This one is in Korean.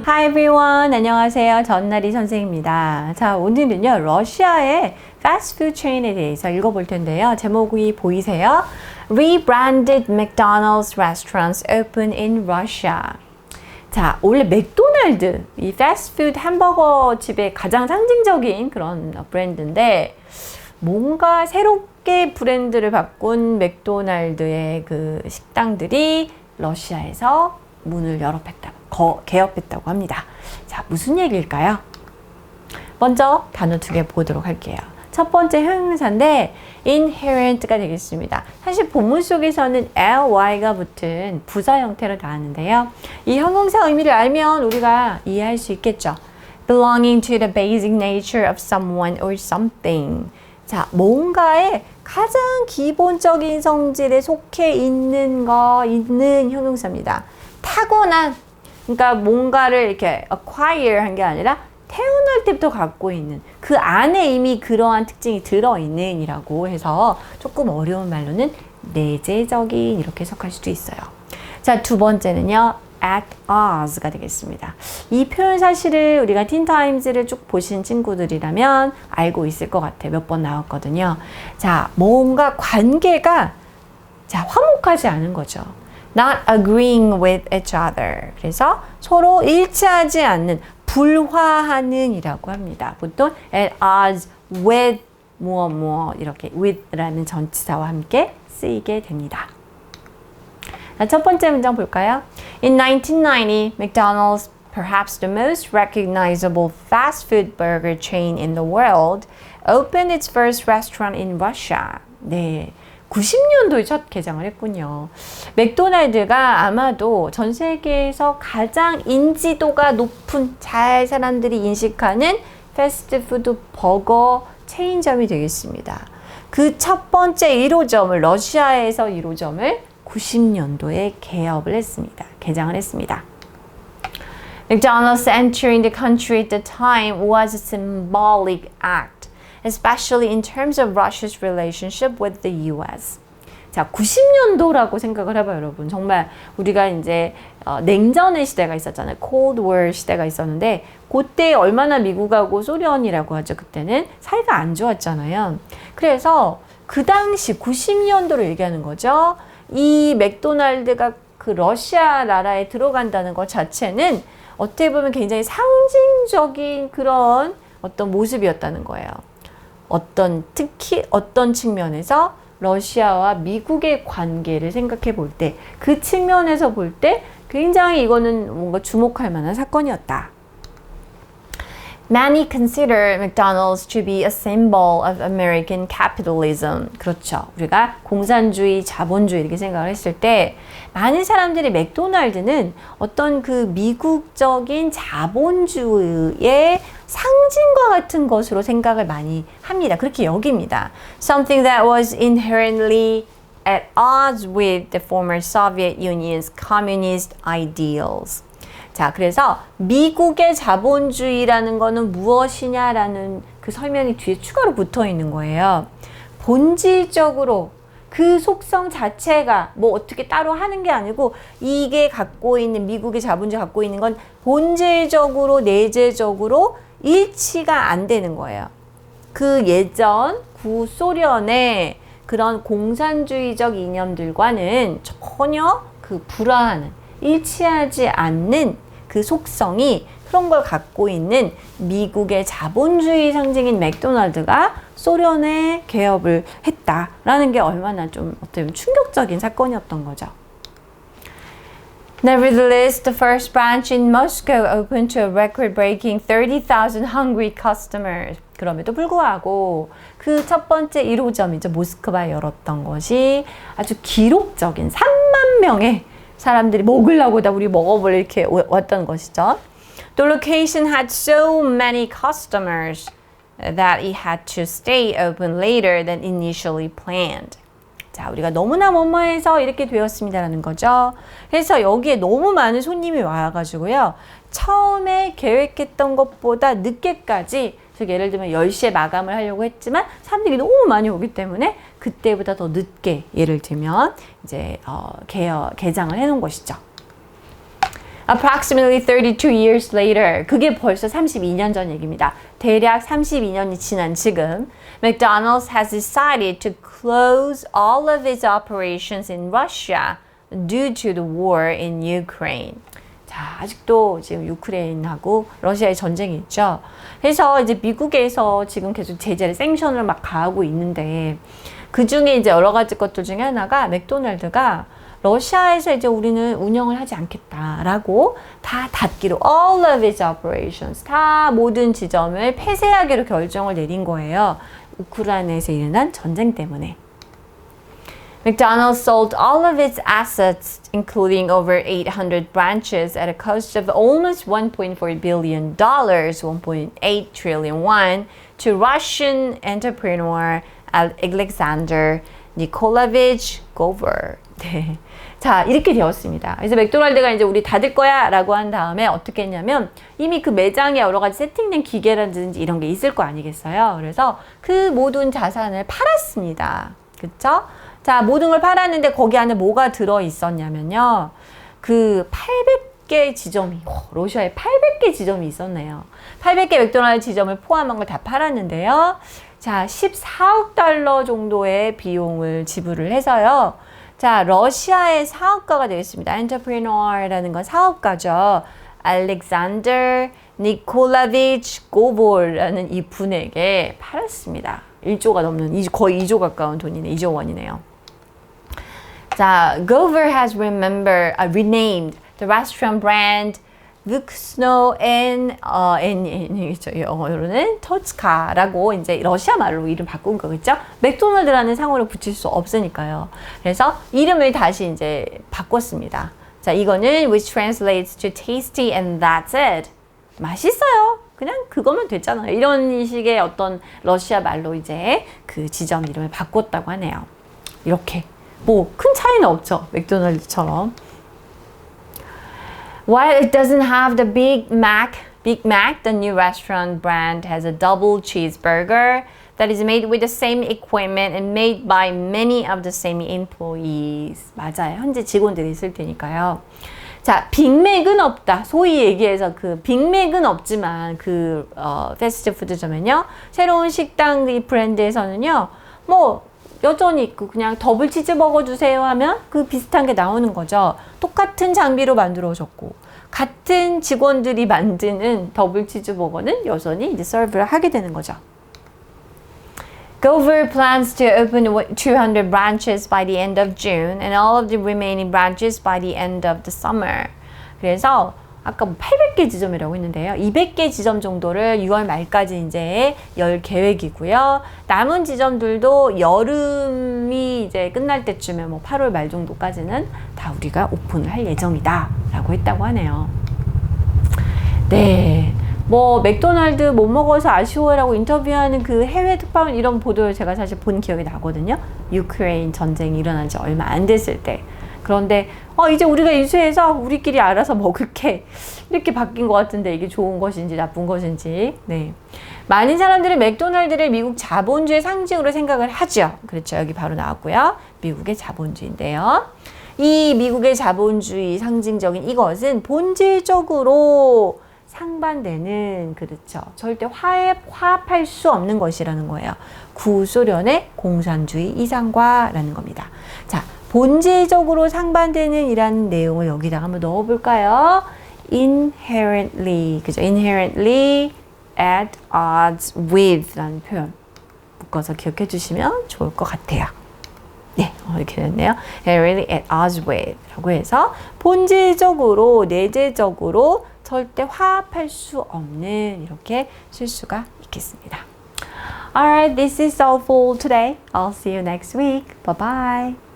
Hi everyone. 안녕하세요. 전나리 선생입니다. 자, 오늘은요, 러시아의 패스트푸드 체인에 대해서 읽어볼 텐데요. 제목이 보이세요? Rebranded McDonald's restaurants open in Russia. 자, 원래 맥도날드, 이 패스트푸드 햄버거 집의 가장 상징적인 그런 브랜드인데, 뭔가 새롭게 브랜드를 바꾼 맥도날드의 그 식당들이 러시아에서 문을 개업했다고 합니다. 자, 무슨 얘기일까요? 먼저 단어 두 개 보도록 할게요. 첫 번째 형용사인데 inherent가 되겠습니다. 사실 본문 속에서는 ly가 붙은 부사 형태로 나왔는데요. 이 형용사 의미를 알면 우리가 이해할 수 있겠죠. belonging to the basic nature of someone or something. 자, 뭔가의 가장 기본적인 성질에 속해 있는 형용사입니다. 타고난, 그러니까 뭔가를 이렇게 acquire 한 게 아니라 태어날 때부터 갖고 있는, 그 안에 이미 그러한 특징이 들어있는 이라고 해서 조금 어려운 말로는 내재적인 이렇게 해석할 수도 있어요. 자, 두 번째는요, at odds가 되겠습니다. 이 표현 사실을 우리가 틴타임즈를 쭉 보신 친구들이라면 알고 있을 것 같아요. 몇 번 나왔거든요. 자, 뭔가 관계가 화목하지 않은 거죠. Not agreeing with each other. 그래서 서로 일치하지 않는, 불화하는 이라고 합니다. 보통 at odds with 무엇 이렇게 with라는 전치사와 함께 쓰이게 됩니다. 첫 번째 문장 볼까요? In 1990, McDonald's, perhaps the most recognizable fast food burger chain in the world, opened its first restaurant in Russia. 네, 90년도에 첫 개장을 했군요. 맥도날드가 아마도 전 세계에서 가장 인지도가 높은, 잘 사람들이 인식하는 패스트푸드 버거 체인점이 되겠습니다. 그 첫 번째 1호점을, 러시아에서 1호점을 90년도에 개장을 했습니다. McDonald's entering the country at the time was a symbolic act, especially in terms of Russia's relationship with the US. 자, 90년도라고 생각을 해봐요, 여러분. 정말 우리가 이제 냉전의 시대가 있었잖아요. Cold War 시대가 있었는데, 그때 얼마나 미국하고 소련이라고 하죠. 그때는 사이가 안 좋았잖아요. 그래서 그 당시 90년도를 얘기하는 거죠. 이 맥도날드가 그 러시아 나라에 들어간다는 것 자체는 어떻게 보면 굉장히 상징적인 그런 어떤 모습이었다는 거예요. 특히 어떤 측면에서 러시아와 미국의 관계를 생각해 볼 때, 그 측면에서 볼 때 굉장히 이거는 뭔가 주목할 만한 사건이었다. Many consider McDonald's to be a symbol of American capitalism. 그렇죠. 우리가 공산주의, 자본주의 이렇게 생각을 했을 때 많은 사람들이 맥도날드는 어떤 그 미국적인 자본주의의 상징과 같은 것으로 생각을 많이 합니다. 그렇게 여깁니다. Something that was inherently at odds with the former Soviet Union's communist ideals. 자, 그래서 미국의 자본주의라는 거는 무엇이냐라는 그 설명이 뒤에 추가로 붙어 있는 거예요. 본질적으로 그 속성 자체가 뭐 어떻게 따로 하는 게 아니고, 이게 갖고 있는, 미국의 자본주의 갖고 있는 건 본질적으로, 내재적으로 일치가 안 되는 거예요. 그 예전 구소련의 그런 공산주의적 이념들과는 전혀 그 불화하는, 일치하지 않는 그 속성이, 그런 걸 갖고 있는 미국의 자본주의 상징인 맥도날드가 소련에 개업을 했다라는 게 얼마나 좀 어떻게 보면 충격적인 사건이었던 거죠. Nevertheless, the first branch in Moscow opened to a record-breaking 30,000 hungry customers. 그럼에도 불구하고 그 첫 번째 1호점이죠. 모스크바에 열었던 것이 아주 기록적인 3만 명의 사람들이 먹으려고 다 우리 먹어볼래 이렇게 왔던 것이죠. The location had so many customers that it had to stay open later than initially planned. 자, 우리가 너무나 뭐뭐해서 이렇게 되었습니다라는 거죠. 그래서 여기에 너무 많은 손님이 와가지고요. 처음에 계획했던 것보다 늦게까지, 즉 예를 들면 10시에 마감을 하려고 했지만 사람들이 너무 많이 오기 때문에 그때보다 더 늦게, 예를 들면 이제 개장을 해놓은 것이죠. Approximately 32 years later. 그게 벌써 32년 전 얘기입니다. 대략 32년이 지난 지금 McDonald's has decided to close all of its operations in Russia due to the war in Ukraine. 자, 아직도 지금 우크레인하고 러시아의 전쟁이 있죠. 그래서 이제 미국에서 지금 계속 제재를 생션을 막 가하고 있는데 그 중에 이제 여러 가지 것들 중에 하나가 맥도날드가 러시아에서 이제 우리는 운영을 하지 않겠다라고 다 닫기로 all of its operations 다 모든 지점을 폐쇄하기로 결정을 내린 거예요. 우크라이나에서 일어난 전쟁 때문에. McDonald's sold all of its assets, including over 800 branches, at a cost of almost $1.4 billion, 1.8 trillion won, to Russian entrepreneur Alexander Nikolaevich Gover. 네. 자, 이렇게 되었습니다. 그래서 맥도날드가 이제 우리 닫을 거야 라고 한 다음에 어떻게 했냐면 이미 그 매장에 여러 가지 세팅된 기계라든지 이런 게 있을 거 아니겠어요? 그래서 그 모든 자산을 팔았습니다. 그쵸? 자, 모든 걸 팔았는데 거기 안에 뭐가 들어 있었냐면요. 그 800개 지점이, 러시아에 800개 지점이 있었네요. 800개 맥도날드 지점을 포함한 걸 다 팔았는데요. 자, 14억 달러 정도의 비용을 지불을 해서요. 자, 러시아의 사업가가 되겠습니다. 엔터프리너라는 건 사업가죠. 알렉산더 니콜라비치 고볼라는 이 분에게 팔았습니다. 1조가 넘는, 거의 2조 가까운 돈이네. 2조 원이네요. 자, Gover has renamed the restaurant brand Vuksno 영어로는 토츠카라고 이제 러시아 말로 이름 바꾼 거겠죠? 맥도날드라는 상호를 붙일 수 없으니까요. 그래서 이름을 다시 이제 바꿨습니다. 자, 이거는 which translates to tasty and that's it. 맛있어요. 그냥 그거면 됐잖아요. 이런 식의 어떤 러시아 말로 이제 그 지점 이름을 바꿨다고 하네요. 이렇게. 뭐 큰 차이는 없죠. 맥도날드처럼. While it doesn't have the Big Mac, the new restaurant brand has a double cheeseburger that is made with the same equipment and made by many of the same employees. 맞아요. 현재 직원들이 있을 테니까요. 자, 빅맥은 없다. 소위 얘기해서 그 빅맥은 없지만 그 패스트푸드점은요. 새로운 식당 이 브랜드에서는요. 뭐 여전히 그냥 더블 치즈버거 주세요 하면 그 비슷한 게 나오는 거죠. 똑같은 장비로 만들어졌고 같은 직원들이 만드는 더블 치즈버거는 여전히 이제 서브를 하게 되는 거죠. Gover plans to open 200 branches by the end of June and all of the remaining branches by the end of the summer. 그래서 아까 800개 지점이라고 했는데요. 200개 지점 정도를 6월 말까지 이제 열 계획이고요. 남은 지점들도 여름이 이제 끝날 때쯤에 뭐 8월 말 정도까지는 다 우리가 오픈을 할 예정이다 라고 했다고 하네요. 네. 뭐 맥도날드 못 먹어서 아쉬워라고 인터뷰하는 그 해외 특파원 이런 보도를 제가 사실 본 기억이 나거든요. 유크레인 전쟁이 일어난 지 얼마 안 됐을 때. 그런데 이제 우리가 인수해서 우리끼리 알아서 먹을게 이렇게 바뀐 것 같은데 이게 좋은 것인지 나쁜 것인지. 네. 많은 사람들은 맥도날드를 미국 자본주의 상징으로 생각을 하죠. 그렇죠. 여기 바로 나왔고요. 미국의 자본주의인데요. 이 미국의 자본주의 상징적인 이것은 본질적으로 상반되는, 그렇죠. 절대 화합할 수 없는 것이라는 거예요. 구소련의 공산주의 이상과라는 겁니다. 자, 본질적으로 상반되는 이라는 내용을 여기다가 한번 넣어볼까요? Inherently, 그죠? Inherently at odds with 라는 표현 묶어서 기억해 주시면 좋을 것 같아요. 네, 이렇게 됐네요. Inherently at odds with 라고 해서 본질적으로, 내재적으로 절대 화합할 수 없는, 이렇게 쓸 수가 있겠습니다. Alright, this is all for today. I'll see you next week. Bye bye.